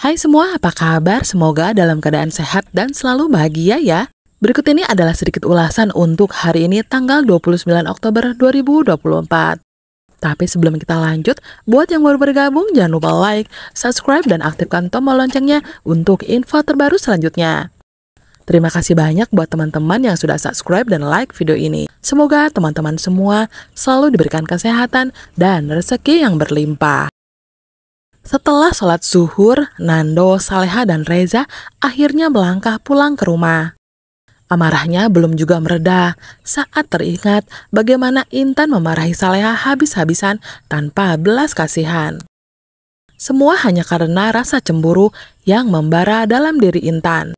Hai semua, apa kabar? Semoga dalam keadaan sehat dan selalu bahagia ya. Berikut ini adalah sedikit ulasan untuk hari ini tanggal 29 Oktober 2024. Tapi sebelum kita lanjut, buat yang baru bergabung jangan lupa like, subscribe, dan aktifkan tombol loncengnya untuk info terbaru selanjutnya. Terima kasih banyak buat teman-teman yang sudah subscribe dan like video ini. Semoga teman-teman semua selalu diberikan kesehatan dan rezeki yang berlimpah. Setelah sholat zuhur, Nando, Saleha, dan Reza akhirnya melangkah pulang ke rumah. Amarahnya belum juga mereda saat teringat bagaimana Intan memarahi Saleha habis-habisan tanpa belas kasihan. Semua hanya karena rasa cemburu yang membara dalam diri Intan.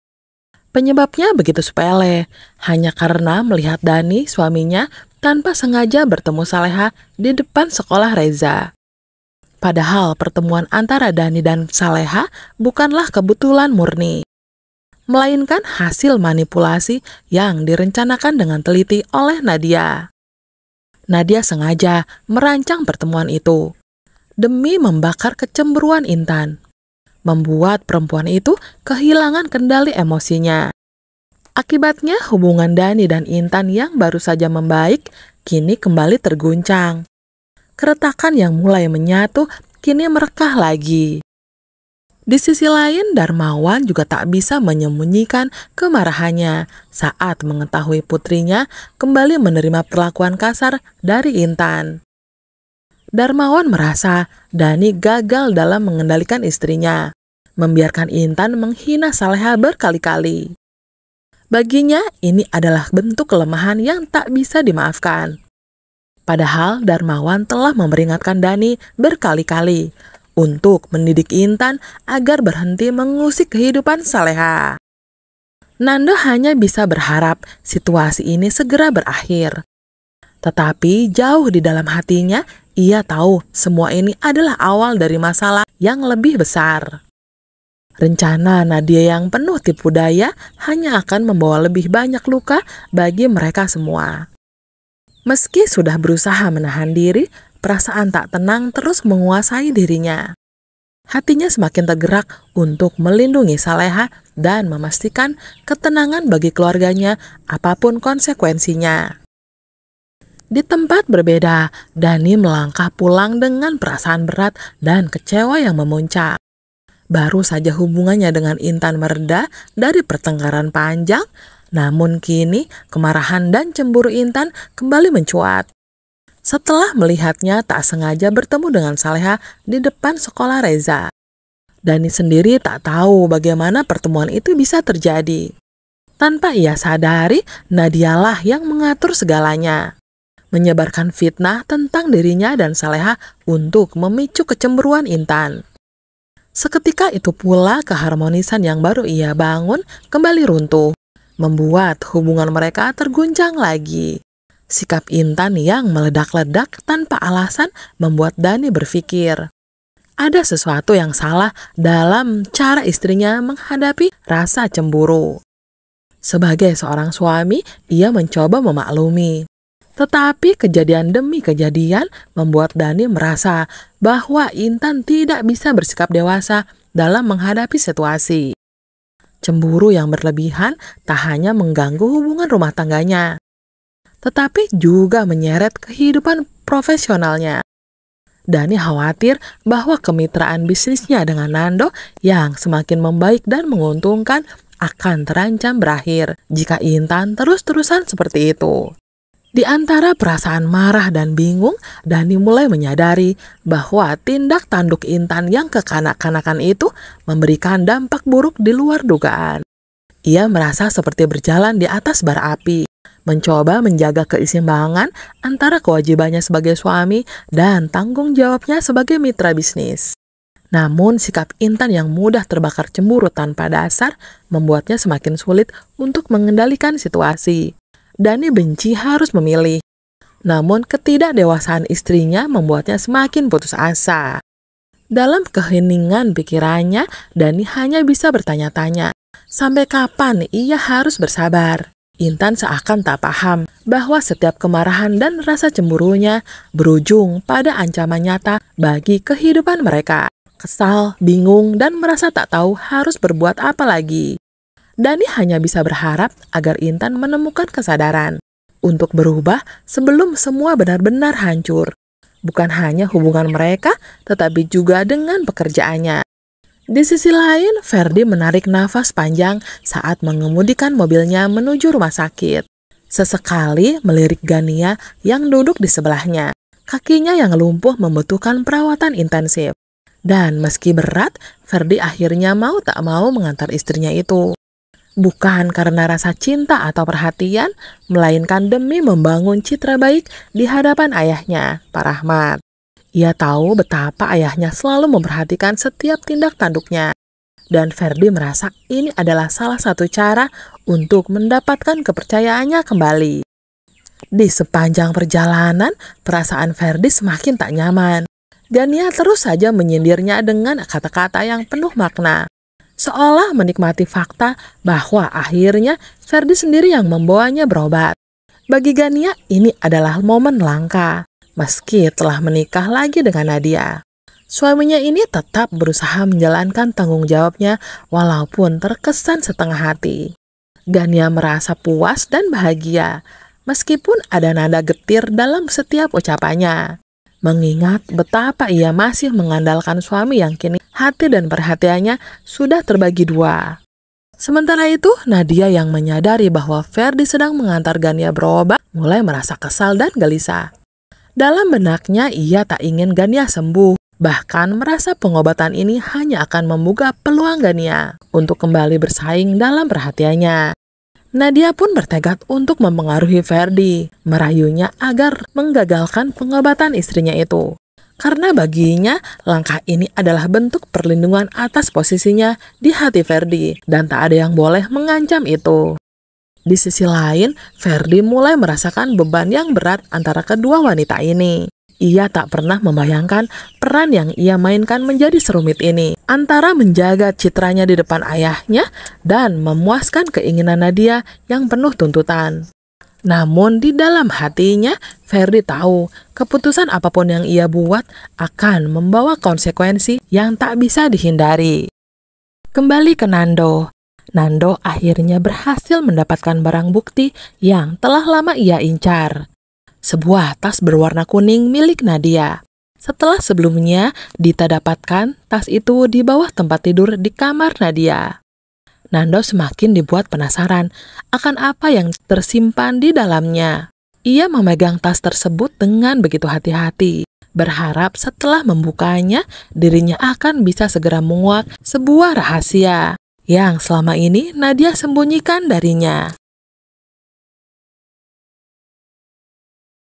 Penyebabnya begitu sepele, hanya karena melihat Dani, suaminya, tanpa sengaja bertemu Saleha di depan sekolah Reza. Padahal pertemuan antara Dani dan Saleha bukanlah kebetulan murni, melainkan hasil manipulasi yang direncanakan dengan teliti oleh Nadia. Nadia sengaja merancang pertemuan itu demi membakar kecemburuan Intan, membuat perempuan itu kehilangan kendali emosinya. Akibatnya hubungan Dani dan Intan yang baru saja membaik kini kembali terguncang. Keretakan yang mulai menyatu kini merekah lagi. Di sisi lain, Darmawan juga tak bisa menyembunyikan kemarahannya saat mengetahui putrinya kembali menerima perlakuan kasar dari Intan. Darmawan merasa Dani gagal dalam mengendalikan istrinya, membiarkan Intan menghina Saleha berkali-kali. Baginya, ini adalah bentuk kelemahan yang tak bisa dimaafkan. Padahal Darmawan telah memperingatkan Dani berkali-kali untuk mendidik Intan agar berhenti mengusik kehidupan Saleha. Nando hanya bisa berharap situasi ini segera berakhir. Tetapi jauh di dalam hatinya, ia tahu semua ini adalah awal dari masalah yang lebih besar. Rencana Nadia yang penuh tipu daya hanya akan membawa lebih banyak luka bagi mereka semua. Meski sudah berusaha menahan diri, perasaan tak tenang terus menguasai dirinya. Hatinya semakin tergerak untuk melindungi Saleha dan memastikan ketenangan bagi keluarganya apapun konsekuensinya. Di tempat berbeda, Dani melangkah pulang dengan perasaan berat dan kecewa yang memuncak. Baru saja hubungannya dengan Intan mereda dari pertengkaran panjang, namun kini kemarahan dan cemburu Intan kembali mencuat. Setelah melihatnya tak sengaja bertemu dengan Saleha di depan sekolah Reza. Dani sendiri tak tahu bagaimana pertemuan itu bisa terjadi. Tanpa ia sadari, Nadialah yang mengatur segalanya, menyebarkan fitnah tentang dirinya dan Saleha untuk memicu kecemburuan Intan. Seketika itu pula keharmonisan yang baru ia bangun kembali runtuh, membuat hubungan mereka terguncang lagi. Sikap Intan yang meledak-ledak tanpa alasan membuat Dani berpikir ada sesuatu yang salah dalam cara istrinya menghadapi rasa cemburu. Sebagai seorang suami, ia mencoba memaklumi. Tetapi kejadian demi kejadian membuat Dani merasa bahwa Intan tidak bisa bersikap dewasa dalam menghadapi situasi. Cemburu yang berlebihan tak hanya mengganggu hubungan rumah tangganya, tetapi juga menyeret kehidupan profesionalnya. Dani khawatir bahwa kemitraan bisnisnya dengan Nando yang semakin membaik dan menguntungkan akan terancam berakhir jika Intan terus-terusan seperti itu. Di antara perasaan marah dan bingung, Dani mulai menyadari bahwa tindak tanduk Intan yang kekanak-kanakan itu memberikan dampak buruk di luar dugaan. Ia merasa seperti berjalan di atas bara api, mencoba menjaga keseimbangan antara kewajibannya sebagai suami dan tanggung jawabnya sebagai mitra bisnis. Namun sikap Intan yang mudah terbakar cemburu tanpa dasar membuatnya semakin sulit untuk mengendalikan situasi. Dani benci harus memilih. Namun ketidakdewasaan istrinya membuatnya semakin putus asa. Dalam keheningan pikirannya, Dani hanya bisa bertanya-tanya, sampai kapan ia harus bersabar? Intan seakan tak paham bahwa setiap kemarahan dan rasa cemburunya berujung pada ancaman nyata bagi kehidupan mereka. kesal, bingung, dan merasa tak tahu harus berbuat apa lagi. Dani hanya bisa berharap agar Intan menemukan kesadaran untuk berubah sebelum semua benar-benar hancur. Bukan hanya hubungan mereka, tetapi juga dengan pekerjaannya. Di sisi lain, Ferdi menarik nafas panjang saat mengemudikan mobilnya menuju rumah sakit. Sesekali melirik Gania yang duduk di sebelahnya. Kakinya yang lumpuh membutuhkan perawatan intensif. Dan meski berat, Ferdi akhirnya mau tak mau mengantar istrinya itu. Bukan karena rasa cinta atau perhatian, melainkan demi membangun citra baik di hadapan ayahnya, Pak Rahmat. Ia tahu betapa ayahnya selalu memperhatikan setiap tindak tanduknya. Dan Ferdi merasa ini adalah salah satu cara untuk mendapatkan kepercayaannya kembali. Di sepanjang perjalanan, perasaan Ferdi semakin tak nyaman. Gania terus saja menyindirnya dengan kata-kata yang penuh makna. Seolah menikmati fakta bahwa akhirnya Ferdi sendiri yang membawanya berobat. Bagi Gania, ini adalah momen langka. Meski telah menikah lagi dengan Nadia, suaminya ini tetap berusaha menjalankan tanggung jawabnya walaupun terkesan setengah hati. Gania merasa puas dan bahagia, meskipun ada nada getir dalam setiap ucapannya. Mengingat betapa ia masih mengandalkan suami yang kini hati dan perhatiannya sudah terbagi dua. Sementara itu, Nadia yang menyadari bahwa Ferdi sedang mengantar Gania berobat mulai merasa kesal dan gelisah. Dalam benaknya, ia tak ingin Gania sembuh, bahkan merasa pengobatan ini hanya akan membuka peluang Gania untuk kembali bersaing dalam perhatiannya. Nadia pun bertekad untuk mempengaruhi Ferdi, merayunya agar menggagalkan pengobatan istrinya itu. Karena baginya, langkah ini adalah bentuk perlindungan atas posisinya di hati Ferdi, dan tak ada yang boleh mengancam itu. Di sisi lain, Ferdi mulai merasakan beban yang berat antara kedua wanita ini. Ia tak pernah membayangkan peran yang ia mainkan menjadi serumit ini, antara menjaga citranya di depan ayahnya dan memuaskan keinginan Nadia yang penuh tuntutan. Namun di dalam hatinya, Ferdi tahu keputusan apapun yang ia buat akan membawa konsekuensi yang tak bisa dihindari. Kembali ke Nando. Nando akhirnya berhasil mendapatkan barang bukti yang telah lama ia incar. Sebuah tas berwarna kuning milik Nadia. Setelah sebelumnya Dita dapatkan tas itu di bawah tempat tidur di kamar Nadia. Nando semakin dibuat penasaran akan apa yang tersimpan di dalamnya. Ia memegang tas tersebut dengan begitu hati-hati, berharap setelah membukanya, dirinya akan bisa segera menguak sebuah rahasia yang selama ini Nadia sembunyikan darinya.